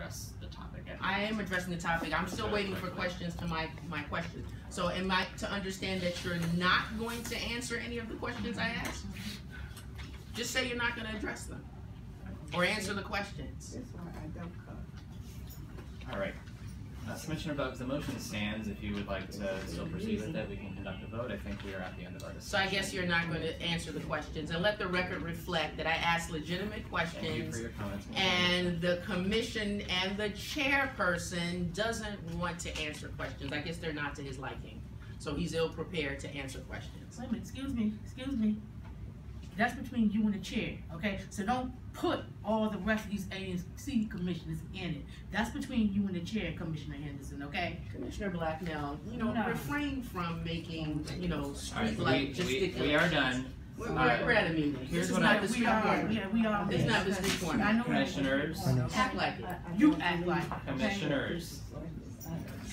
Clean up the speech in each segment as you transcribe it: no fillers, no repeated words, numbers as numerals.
address the topic. I am addressing the topic. I'm still waiting for questions to my questions. So am I to understand that you're not going to answer any of the questions I asked? Just say you're not going to address them or answer the questions. That's why I don't come. All right. Commissioner Buggs, the motion stands. If you would like to still proceed with it, we can conduct a vote. I think we are at the end of our discussion. So I guess you're not going to answer the questions, and let the record reflect that I asked legitimate questions. Thank you for your comments. And the commission and the chairperson doesn't want to answer questions. I guess they're not to his liking. So he's ill prepared to answer questions. Wait a minute, excuse me. That's between you and the chair, okay? So don't put all the rest of these ANC commissioners in it. That's between you and the chair, Commissioner Henderson, okay? Commissioner Blacknell, refrain from making, street-like gesticulations. We are done. We're at a meeting. Here's This is what not the street corner. We are. It's not the street corner. I know. Commissioners. Act like it. You act like it, okay? Commissioners.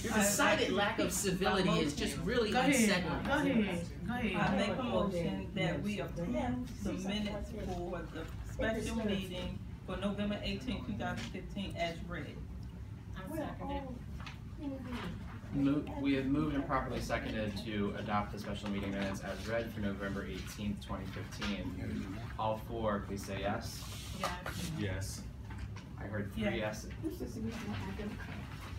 Your decided lack of civility is just really unsettling. Go ahead. I make a motion that we approve the minutes for the special meeting for November 18, 2015 as read. We have moved and properly seconded to adopt the special meeting minutes as read for November 18th, 2015. All four, please say yes. Yes. I heard three yeses.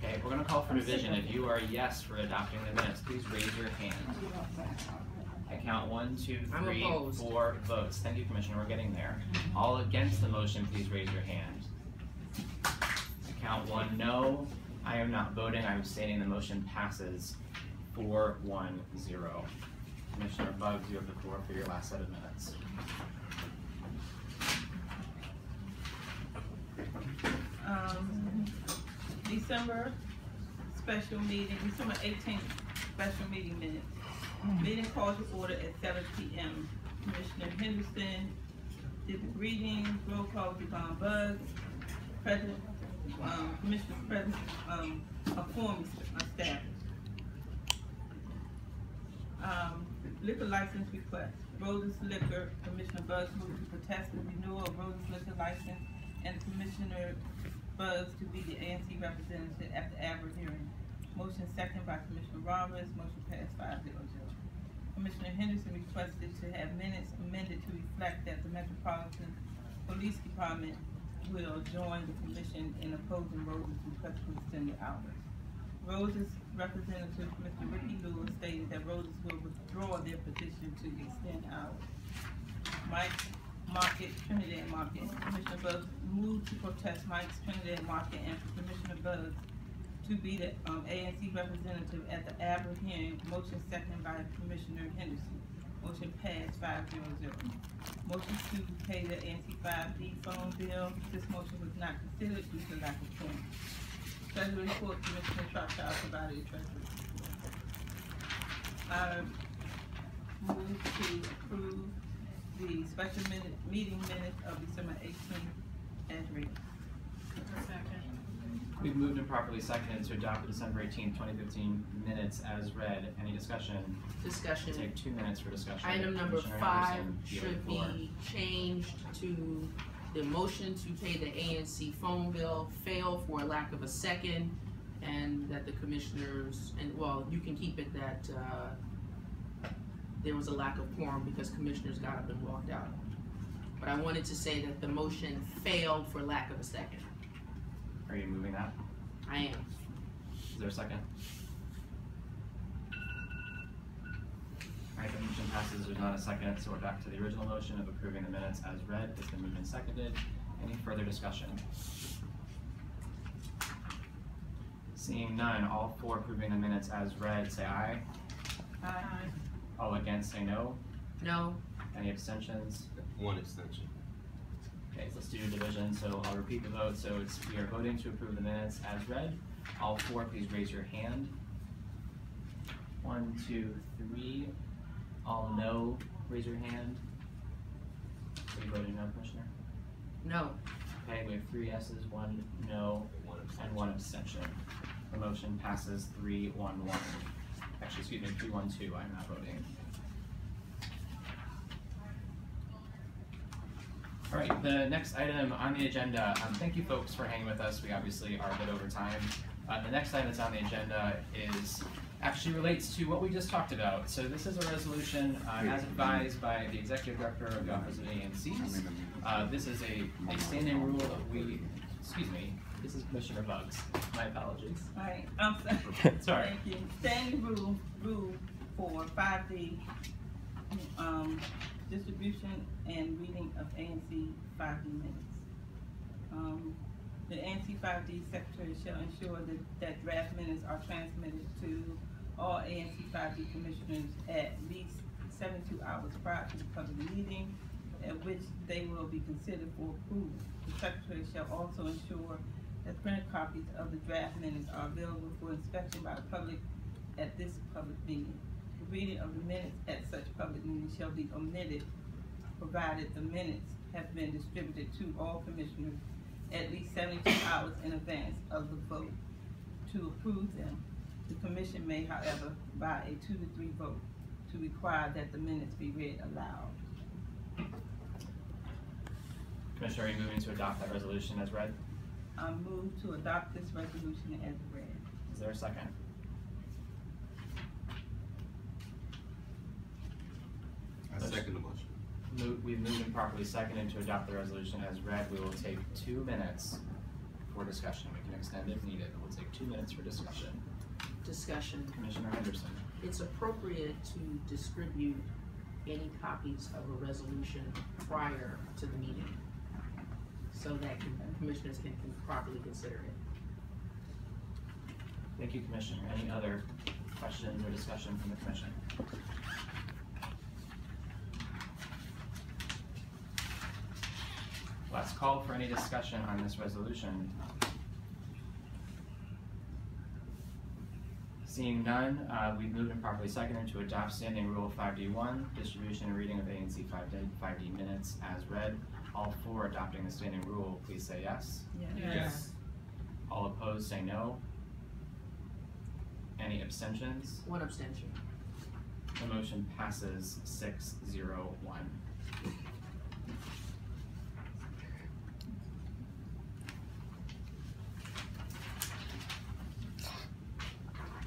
Okay, we're going to call for division. If you are a yes for adopting the minutes, please raise your hand. I count 1, 2, 3, 4 votes. Thank you, Commissioner. We're getting there. All against the motion, please raise your hand. I count 1 no. I am not voting. I'm abstaining. The motion passes 4-1-0. Commissioner Buggs, you have the floor for your last set of minutes. December 18th special meeting minutes. Meeting calls to order at 7 p.m. Commissioner Henderson did the greetings, roll call with Yvonne Buggs, President, Commissioner President, a form staff. Liquor license request. Roses Liquor, Commissioner Buggs moved to protest the renewal of Roses Liquor license and Commissioner Buggs to be the ANC representative at the ABRA hearing. Motion second by Commissioner Roberts. Motion passed 5-0. Commissioner Henderson requested to have minutes amended to reflect that the Metropolitan Police Department will join the commission in opposing Roses' request for extended hours. Roses representative Mr. Ricky Lewis stated that Roses will withdraw their petition to extend hours. Mike's Market, Trinidad Market. Commissioner Buggs moved to protest Mike's Trinidad Market and for Commissioner Buggs to be the ANC representative at the ABRA hearing. Motion second by Commissioner Henderson. Motion passed 5-0. Motion to pay the ANC5D phone bill. This motion was not considered due to lack of quorum. Treasury report, Commissioner Troutchild provided a treasury report. I move to approve the special meeting minutes of December 18th as read. We've moved and properly seconded to adopt the December 18th, 2015 minutes as read. Any discussion? Discussion. Take 2 minutes for discussion. Item number Commissioner 5 Henderson, should be changed to the motion to pay the ANC phone bill failed for a lack of a second, and that the commissioners, and well, you can keep it that there was a lack of quorum because commissioners got up and walked out. But I wanted to say that the motion failed for lack of a second. Are you moving that? I am. Is there a second? Alright, the motion passes. There's not a second, so we're back to the original motion of approving the minutes as read. It's been moved and seconded. Any further discussion? Seeing none, all for approving the minutes as read, say aye. Aye. All against, say no. No. Any abstentions? 1 abstention. Okay, so let's do division. So I'll repeat the vote. So we are voting to approve the minutes as read. All four, please raise your hand. 1, 2, 3. All no, raise your hand. Are you voting no, Commissioner? No. Okay, we have 3 yeses, 1 no, and 1 abstention. The motion passes 3-1-1. Actually, excuse me, 3-1-2. I'm not voting. All right, the next item on the agenda, thank you folks for hanging with us. We obviously are a bit over time. The next item that's on the agenda actually relates to what we just talked about. So this is a resolution as advised by the Executive Director of the Office of ANCs. This is a standing rule that this is Commissioner Bugs. My apologies. All right, I'm sorry. Sorry. Thank you. Standing rule for 5D, distribution and reading of ANC5D minutes. The ANC5D Secretary shall ensure that draft minutes are transmitted to all ANC5D commissioners at least 72 hours prior to the public meeting at which they will be considered for approval. The Secretary shall also ensure that printed copies of the draft minutes are available for inspection by the public at this public meeting. The reading of the minutes at such public meeting shall be omitted, provided the minutes have been distributed to all commissioners at least 72 hours in advance of the vote to approve them. The commission may, however, by a 2 to 3 vote, to require that the minutes be read aloud. Commissioner, are you moving to adopt that resolution as read? I move to adopt this resolution as read. Is there a second? I second the motion. We've moved and properly seconded to adopt the resolution as read. We will take 2 minutes for discussion. We can extend if needed. We'll take 2 minutes for discussion. Discussion. Commissioner Henderson. It's appropriate to distribute any copies of a resolution prior to the meeting so that commissioners can properly consider it. Thank you, Commissioner. Any other questions or discussion from the Commission? Let's call for any discussion on this resolution. Seeing none, we've moved and properly seconded to adopt Standing Rule 5D1, distribution and reading of ANC5D minutes as read. All for adopting the Standing Rule, please say yes. Yes. All opposed, say no. Any abstentions? 1 abstention. The motion passes 6-0-1.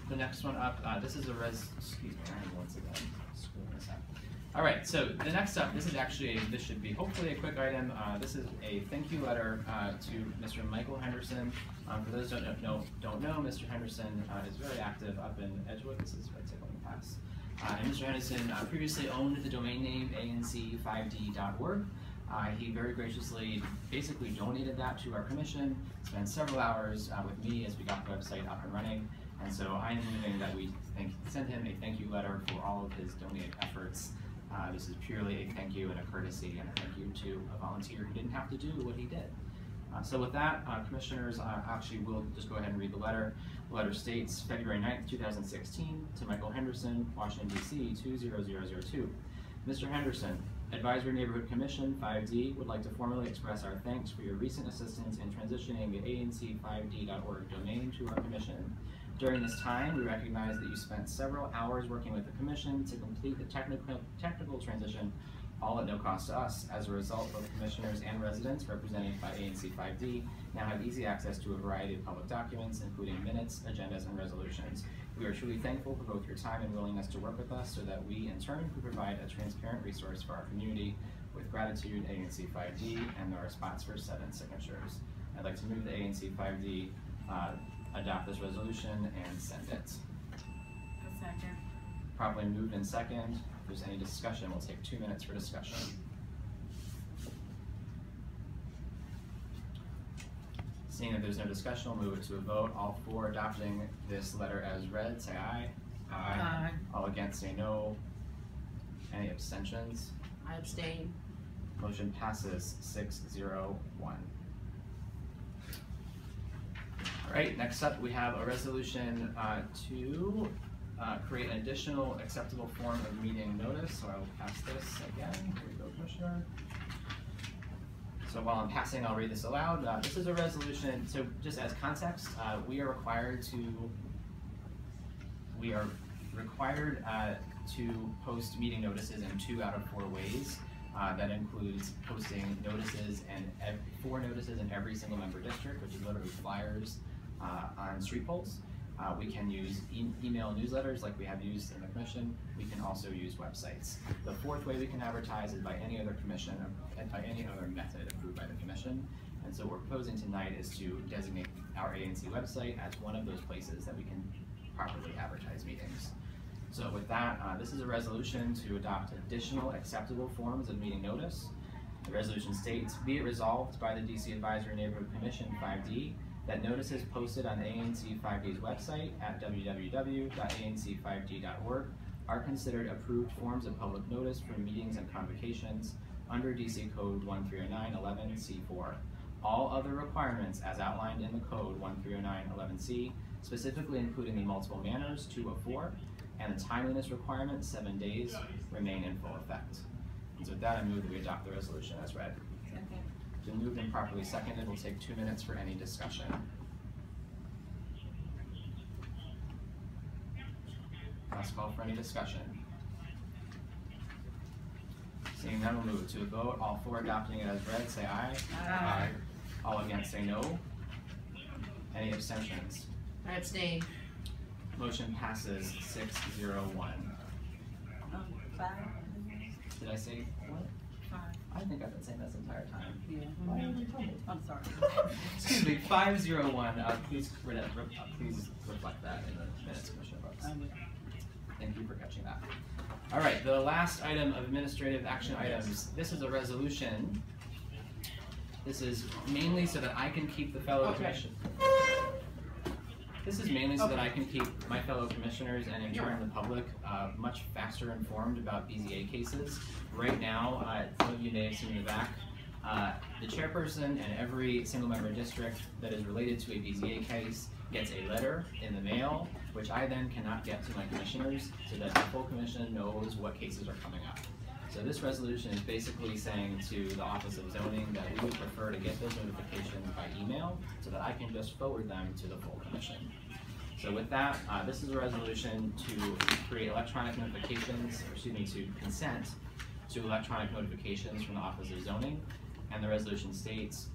The next one up, this is a excuse me, I'm once again screwing this up. All right, so the next up, this should be hopefully a quick item. This is a thank you letter to Mr. Michael Henderson. For those who don't know, Mr. Henderson is very active up in Edgewood. This is right tickling pass. And Mr. Henderson previously owned the domain name ANC5D.org. He very graciously basically donated that to our commission, spent several hours with me as we got the website up and running. And so I'm moving that we send him a thank you letter for all of his donated efforts. This is purely a thank you and a courtesy and a thank you to a volunteer who didn't have to do what he did. So with that, commissioners, actually we'll just go ahead and read the letter. The letter states, February 9th, 2016, to Michael Henderson, Washington, D.C., 20002. Mr. Henderson, Advisory Neighborhood Commission, 5D, would like to formally express our thanks for your recent assistance in transitioning the ANC5D.org domain to our commission. During this time, we recognize that you spent several hours working with the Commission to complete the technical transition, all at no cost to us. As a result, both commissioners and residents represented by ANC5D now have easy access to a variety of public documents, including minutes, agendas, and resolutions. We are truly thankful for both your time and willingness to work with us so that we, in turn, can provide a transparent resource for our community. With gratitude, ANC5D, and there are spots for 7 signatures. I'd like to move the ANC5D adopt this resolution and send it. A second. Properly moved and second. If there's any discussion, we'll take 2 minutes for discussion. Seeing that there's no discussion, we'll move it to a vote. All for adopting this letter as read, say aye. Aye. All against, say no. Any abstentions? I abstain. Motion passes 6-0-1. All right, next up we have a resolution to create an additional acceptable form of meeting notice. So I will pass this again. Here we go, Commissioner. So while I'm passing, I'll read this aloud. This is a resolution, so just as context, we are required to post meeting notices in 2 out of 4 ways. That includes posting notices and 4 notices in every single member district, which is literally flyers on street poles. We can use email newsletters like we have used in the commission. We can also use websites. The 4th way we can advertise is by any other commission, by any other method approved by the commission. And so what we're proposing tonight is to designate our ANC website as one of those places that we can properly advertise meetings. So with that, this is a resolution to adopt additional acceptable forms of meeting notice. The resolution states, be it resolved by the DC Advisory Neighborhood Commission 5D that notices posted on ANC5D's website at www.anc5d.org are considered approved forms of public notice for meetings and convocations under DC Code 1309-11C4. All other requirements as outlined in the Code 1309-11C, specifically including the multiple manners 2 of 4, and the timeliness requirement 7 days, remain in full effect. And so with that, I move that we adopt the resolution as read. It's been moved and properly seconded. We'll take 2 minutes for any discussion. Last call for any discussion. Seeing none, we'll move to a vote. All for adopting it as read, say aye. Aye. All against, say no. Any abstentions? I abstain. Motion passes 6-0-1. 5. Did I say what? 5. I think I've been saying this entire time. Yeah. Why haven't you told me? I'm sorry. Excuse me, 5-0-1. Please reflect that in the minutes, Commissioner Brooks. Thank you for catching that. All right, the last item of administrative action items. This is a resolution. This is mainly so that I can keep the fellow commission. This is mainly so that I can keep my fellow commissioners and in turn the public much faster informed about BZA cases. Right now, some of you may have seen in the back, the chairperson and every single member district that is related to a BZA case gets a letter in the mail, which I then cannot get to my commissioners so that the full commission knows what cases are coming up. So this resolution is basically saying to the Office of Zoning that we would prefer to get those notifications by email so that I can just forward them to the full commission. So with that, this is a resolution to create electronic notifications, or excuse me, to consent to electronic notifications from the Office of Zoning. And the resolution states,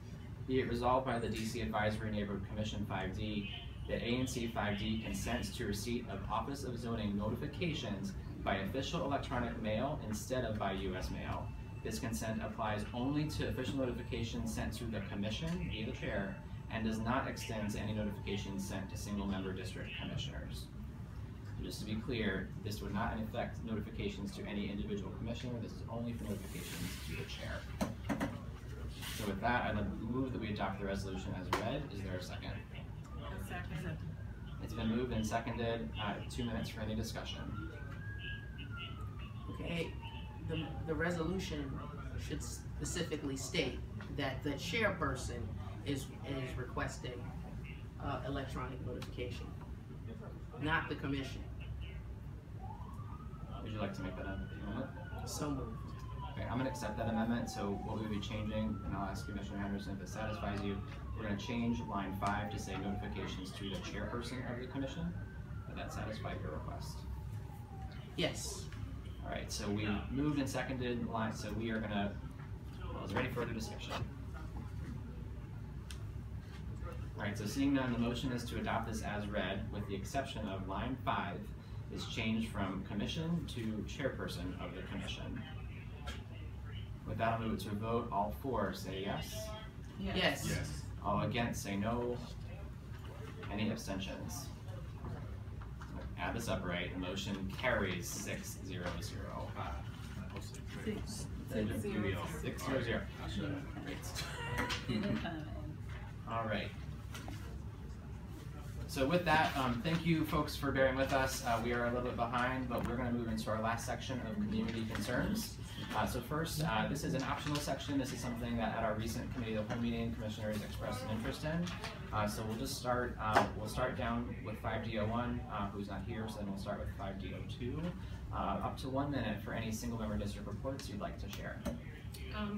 be it resolved by the DC Advisory Neighborhood Commission 5D that ANC5D consents to receipt of Office of Zoning notifications by official electronic mail instead of by U.S. mail. This consent applies only to official notifications sent to the commission via the chair and does not extend to any notifications sent to single member district commissioners. So just to be clear, this would not affect notifications to any individual commissioner. This is only for notifications to the chair. So with that, I'd move that we adopt the resolution as read. Is there a second? A second. It's been moved and seconded. 2 minutes for any discussion. Okay, the resolution should specifically state that the chairperson is requesting electronic notification, not the commission. Would you like to make that amendment? So moved. Okay, I'm going to accept that amendment. So what we would be changing, and I'll ask Commissioner Henderson if it satisfies you, we're going to change line 5 to say notifications to the chairperson of the commission. Would that satisfy your request? Yes. All right, so we moved and seconded line, so we are going to, well, is there any further discussion? All right, so seeing none, the motion is to adopt this as read, with the exception of line 5 is changed from commission to chairperson of the commission. With that, I'll move it to a vote. All for say yes. Yes. Yes. All against say no. Any abstentions? Add this up right. The motion carries 6-0-0. 6-0-0. All right. So with that, thank you folks for bearing with us. We are a little bit behind, but we're going to move into our last section of community concerns. So first, this is an optional section. This is something that at our recent committee of the whole meeting, commissioners expressed an interest in. So we'll just start, we'll start down with 5D01, who's not here, so then we'll start with 5D02. Up to 1 minute for any single member district reports you'd like to share.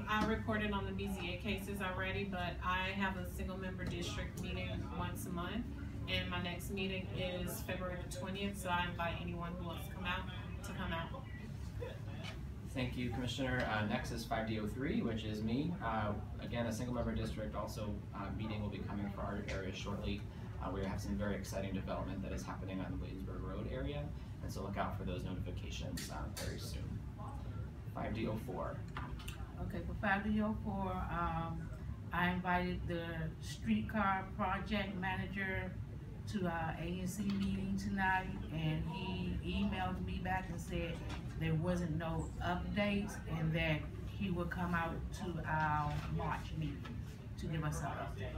I reported on the BZA cases already, but I have a single member district meeting once a month, and my next meeting is February the 20th, so I invite anyone who wants to come out to come out. Thank you, Commissioner. Next is 5D03, which is me. Again, a single member district also meeting will be coming for our area shortly. We have some very exciting development that is happening on the Williamsburg Road area, and so look out for those notifications very soon. 5D04. Okay, for 5D04, I invited the streetcar project manager to our ANC meeting tonight, and he emailed me back and said there wasn't no updates and that he would come out to our March meeting to give us an update.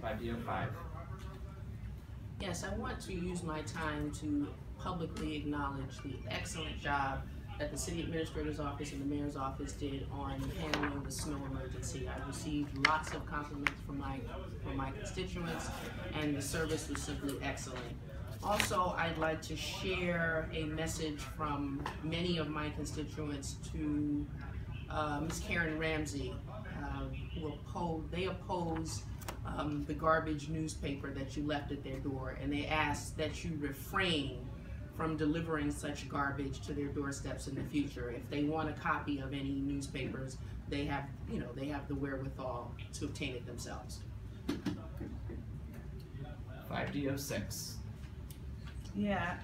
5D05. Yes, I want to use my time to publicly acknowledge the excellent job that the City Administrator's Office and the Mayor's Office did on handling the snow emergency. I received lots of compliments from my constituents, and the service was simply excellent. Also, I'd like to share a message from many of my constituents to Ms. Karen Ramsey, they oppose the garbage newspaper that you left at their door, and they ask that you refrain from delivering such garbage to their doorsteps in the future. If they want a copy of any newspapers, they have the wherewithal to obtain it themselves. 5D06. Yeah,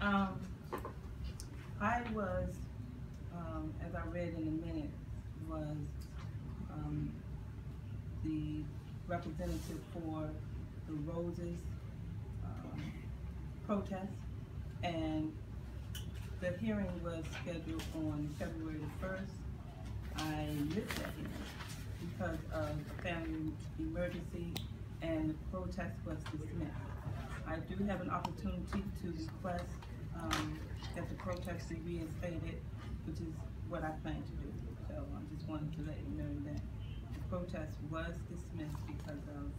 I was, as I read in the minute, was the representative for the Roses protest, and the hearing was scheduled on February the 1st. I missed that hearing because of a family emergency, and the protest was dismissed. I do have an opportunity to request that the protest be reinstated, which is what I plan to do. So I just wanted to let you know that the protest was dismissed because of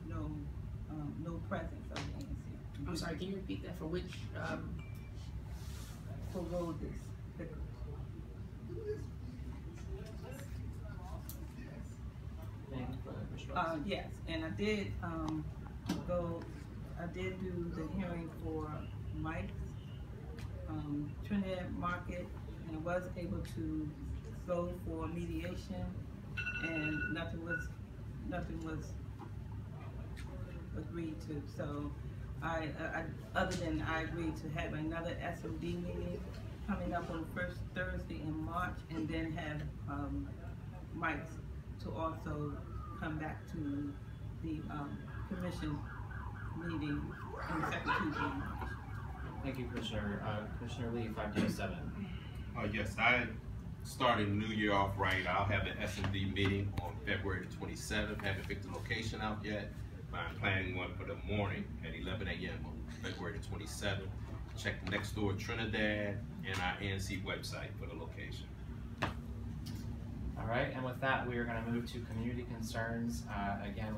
no presence of the ANC. I'm sorry, can you repeat that for which? For Roses. Yes, and I did do the hearing for Mike's Trinidad Market, and I was able to go for mediation, and nothing was agreed to. So other than I agreed to have another SMD meeting coming up on the first Thursday in March, and then have Mike's to also come back to the commission meeting on the second Tuesday in March. Thank you, Commissioner. Commissioner Lee, 5D07. Yes, I started New Year off right. I'll have the S&D meeting on February the 27th. Haven't picked the location out yet, but I'm planning one for the morning at 11 a.m. on February the 27th. Check the next door Trinidad and our ANC website for the location. All right, and with that, we are going to move to community concerns. Again,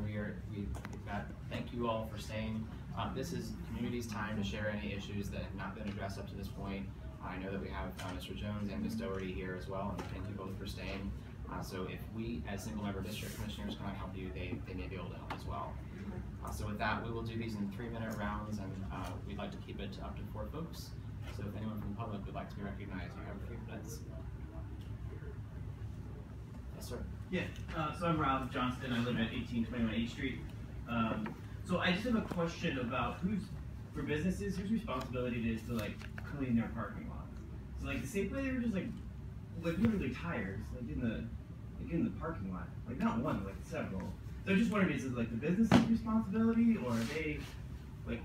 thank you all for staying. This is community's time to share any issues that have not been addressed up to this point. I know that we have Mr. Jones and Ms. Doherty here as well, and thank you both for staying. So if we, as single-member district commissioners, cannot help you, they may be able to help as well. So with that, we will do these in 3-minute rounds, and we'd like to keep it to up to 4 folks. So if anyone from the public would like to be recognized, you have 3 minutes. Yes, sir. Yeah, so I'm Rob Johnston. I live at 1821 8th Street. So I just have a question about for businesses, whose responsibility it is to like clean their parking lots. So like the same way they're just like literally tires like in the parking lot, like not one, like several. So I'm just wondering, is it like the business's responsibility, or are they like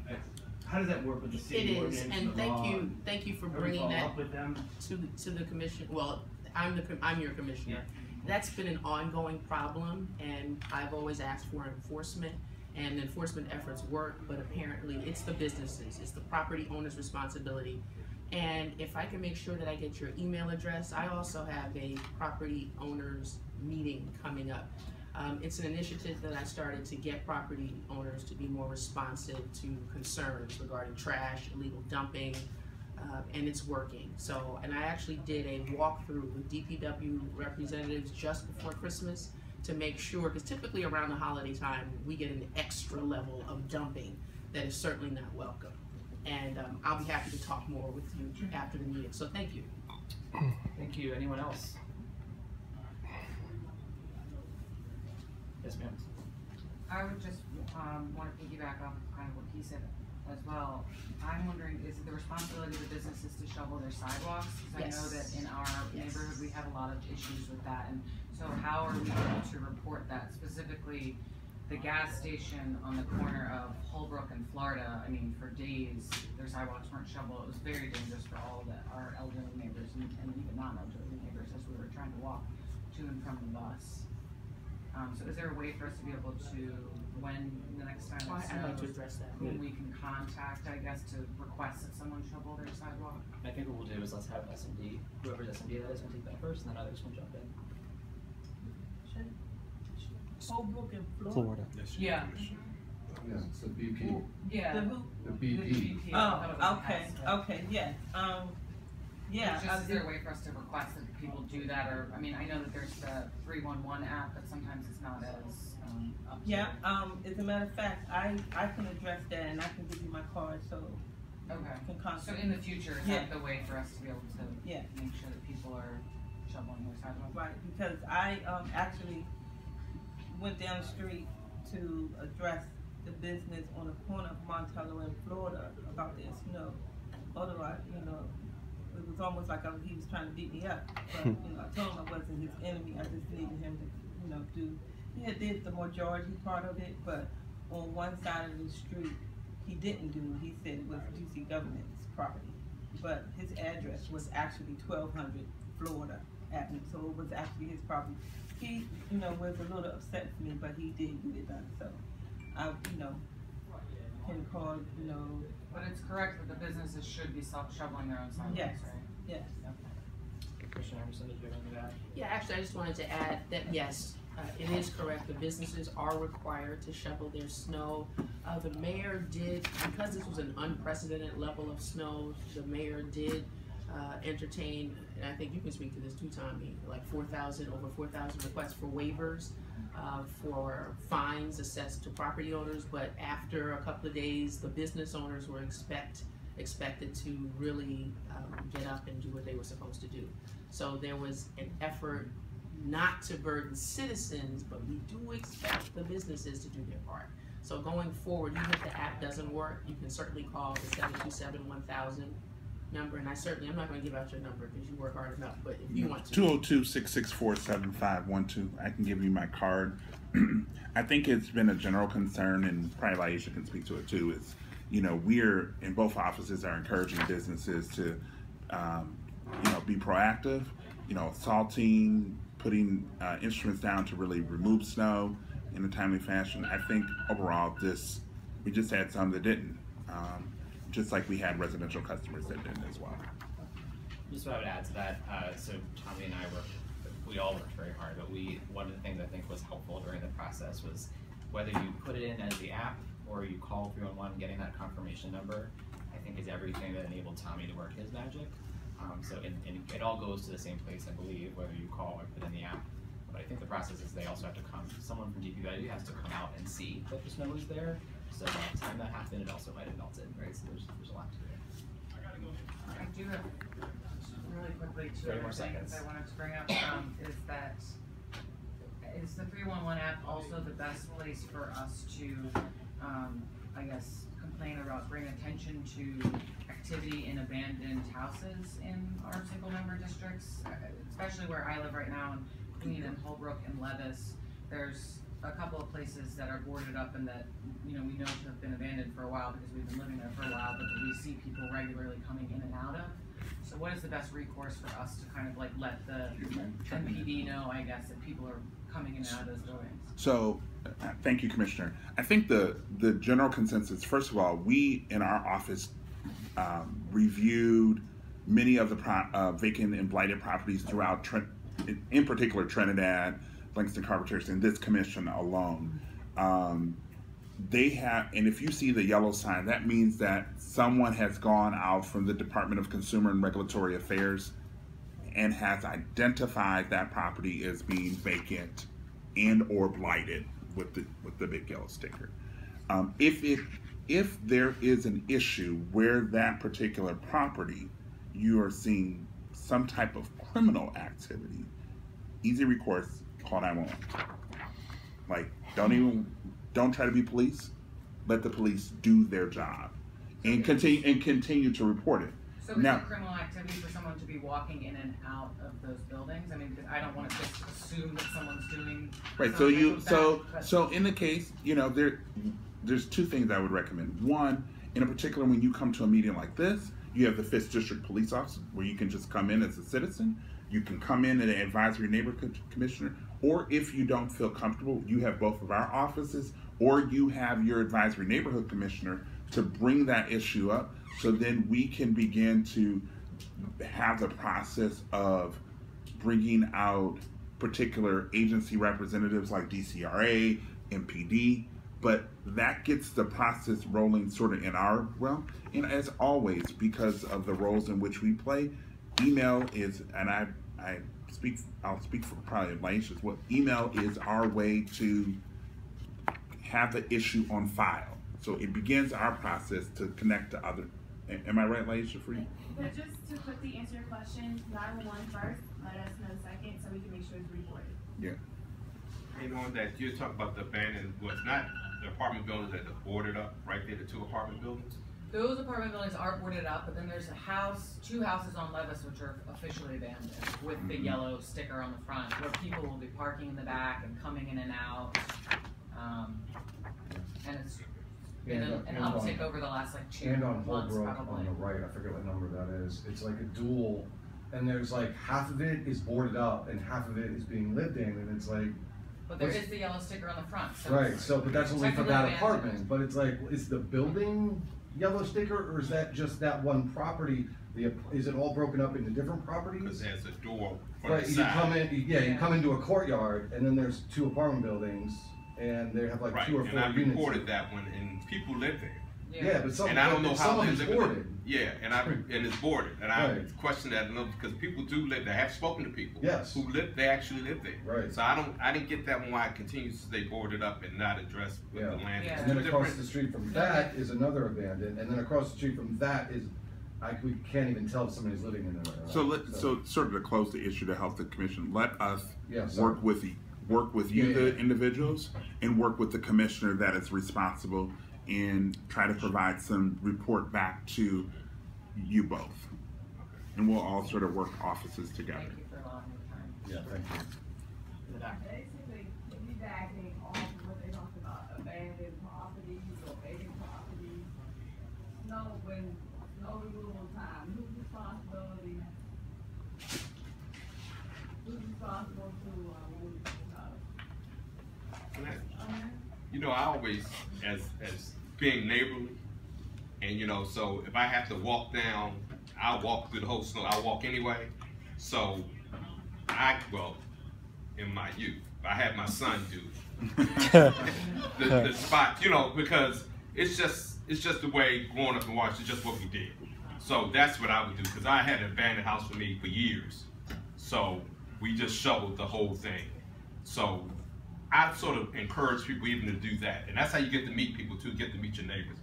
how does that work with the city ordinance? It is, and thank you for bringing that with them? to the commission. Well, I'm your commissioner. Yeah. That's been an ongoing problem, and I've always asked for enforcement, and enforcement efforts work, but apparently it's the businesses, it's the property owner's responsibility. And if I can make sure that I get your email address, I also have a property owners meeting coming up. It's an initiative that I started to get property owners to be more responsive to concerns regarding trash, illegal dumping, and it's working. So, and I actually did a walkthrough with DPW representatives just before Christmas to make sure, because typically around the holiday time, we get an extra level of dumping that is certainly not welcome. And I'll be happy to talk more with you after the meeting, so thank you. Thank you. Anyone else? Yes, ma'am. I would just want to piggyback off of kind of what he said as well. I'm wondering, is it the responsibility of the businesses to shovel their sidewalks? Because Yes. I know that in our Yes. neighborhood we have a lot of issues with that, and so how are we going to report that? Specifically, the gas station on the corner of Holbrook and Florida. I mean, for days their sidewalks weren't shoveled. It was very dangerous for all of our elderly neighbors and even non-elderly neighbors as we were trying to walk to and from the bus. So is there a way for us to be able to, when the next time it I'd like to snows, address that. when we can contact, I guess, to request that someone shovel their sidewalk? I think what we'll do is let's have S&D, whoever's S&D that is, will take that first, and then others will jump in. Holbrook and Florida. Yeah. Yeah, it's the BP. Yeah. The who? The BP. I thought it was Oh, okay, passed, but- okay, yeah, yeah. It's just, is there a way for us to request that people do that, or, I mean, I know that there's the 311 app, but sometimes it's not as, up to. Yeah, as a matter of fact, I can address that and I can give you my card, so Okay. you can So contact. in the future, is Yeah. that the way for us to be able to Yeah. make sure that people are shoveling their sidewalks? Right, because I, actually went down the street to address the business on the corner of Montello and Florida about their snow. Otherwise, it was almost like he was trying to beat me up, but, I told him I wasn't his enemy, I just needed him to, he did the majority part of it, but on one side of the street, he didn't do, he said it was DC government's property, but his address was actually 1200 Florida Avenue, so it was actually his property. He, was a little upset with me, but he did get it done, so I, can call, But it's correct that the businesses should be shoveling their own sidewalks, Yes. right? yes. Commissioner Emerson, did you have anything to add? Yeah, actually, I just wanted to add that yes, it is correct. The businesses are required to shovel their snow. The mayor did, because this was an unprecedented level of snow, the mayor did entertain, and I think you can speak to this too, Tommy, like over 4,000 requests for waivers for fines assessed to property owners. But after a couple of days, the business owners were expected to really get up and do what they were supposed to do. So there was an effort not to burden citizens, but we do expect the businesses to do their part. So going forward, even if the app doesn't work, you can certainly call the 727-1000 number, and I'm not gonna give out your number because you work hard enough, but if you want to. 202-664-7512. I can give you my card. I think it's been a general concern, and probably Laisha can speak to it too, is, we're, in both offices, are encouraging businesses to, be proactive, salting, putting instruments down to really remove snow in a timely fashion. I think overall we just had some that didn't, just like we had residential customers that didn't as well. Just what I would add to that, so Tommy and I we all worked very hard, but one of the things I think was helpful during the process was whether you put it in as the app or you call 311, getting that confirmation number, I think is everything that enabled Tommy to work his magic. So it all goes to the same place, I believe, whether you call or put in the app. But I think the process is they also have to someone from DPW has to come out and see that the snow is there. So by the time that happened, it also might have melted, right? So there's a lot to it. I do have really quickly 30 more things seconds. I wanted to bring up, is the 311 app also the best place for us to, I guess, complain about, bring attention to activity in abandoned houses in our single member districts, especially where I live right now in Queen and Holbrook and Levis. There's a couple of places that are boarded up and that, we know to have been abandoned for a while because we've been living there for a while, but that we see people regularly coming in and out of. So what is the best recourse for us to kind of like let the MPD know, I guess, that people are coming in and out of those buildings? So, thank you, Commissioner. I think the general consensus, first of all, we in our office reviewed many of the vacant and blighted properties throughout, in particular Trinidad, Langston Carpenters, and this commission alone. They have, and if you see the yellow sign, that means that someone has gone out from the Department of Consumer and Regulatory Affairs and has identified that property as being vacant and or blighted with the big yellow sticker. If there is an issue where that particular property you are seeing some type of criminal activity, easy recourse, call 911. Like, don't try to be police. Let the police do their job, and continue to report it. So is it criminal activity for someone to be walking in and out of those buildings? I mean, because I don't want to just assume that someone's doing right. So in the case, you know, there's two things I would recommend. One, in particular, when you come to a meeting like this, you have the 5th District Police Officer where you can just come in as a citizen. You can come in as an advisory neighborhood commissioner, or if you don't feel comfortable, you have both of our offices, or you have your advisory neighborhood commissioner to bring that issue up, so then we can begin to have the process of bringing out particular agency representatives like DCRA, MPD, but that gets the process rolling sort of in our realm. And as always, because of the roles in which we play, email is, and I'll speak for probably Laisha's, what email is our way to have the issue on file. So it begins our process to connect to other. Am I right, Laisha, for you? But just to quickly answer your question, 911 first, let us know second, so we can make sure it's reported. Yeah. And on that, you're talking about the abandoned, well, it's not the apartment buildings that are boarded up, right there, the 2 apartment buildings? Those apartment buildings are boarded up, but then there's a house, 2 houses on Levis which are officially abandoned with the yellow sticker on the front, where people will be parking in the back and coming in and out. And it's been an uptick over the last like 2 And on months Holbrook probably. on the right, I forget what number that is. It's like a dual, and there's like half of it is boarded up and half of it is being lived in, and it's like. But there is the yellow sticker on the front. So right. So, but that's only for that technically apartment. But it's like, is the building yellow sticker, or is that just that one property? Is it all broken up into different properties? Because there's a door from Right. the You side. come in. You come into a courtyard, and then there's 2 apartment buildings, and they have like right. 2 or 4 and I units. reported that one, and people live there. Yeah, but some, and I don't know how some they of it's live boarded. in it. Yeah, and it's boarded, and I Right. question that because people do live there. I have spoken to people Yes. who live. They actually live there. Right. So I didn't get that one why it continues to stay boarded up and not addressed with the land. Yeah. It's And then two across different- the street from that is another abandoned, and then across the street from that is, we can't even tell if somebody's living in there. So sort of to close the issue to help the commission, let us Yes. work with you, the individuals, and work with the commissioner that is responsible, and try to provide some report back to you both. And we'll all sort of work offices together. Thank you for allowing me the time. Yeah, thank you. Basically, piggybacking off of what they talked about, abandoned properties or vacant properties. When snow removal time, whose responsibility? Who's responsible to remove the snow? You know, I always, as being neighborly, and you know, so if I have to walk down, I'll walk through the whole snow. I'll walk anyway. So in my youth, I had my son do the spot, you know, because it's just the way growing up in Washington, it's just what we did. So that's what I would do, because I had an abandoned house for me for years. So we just shoveled the whole thing. So I sort of encourage people even to do that. And that's how you get to meet people too, get to meet your neighbors.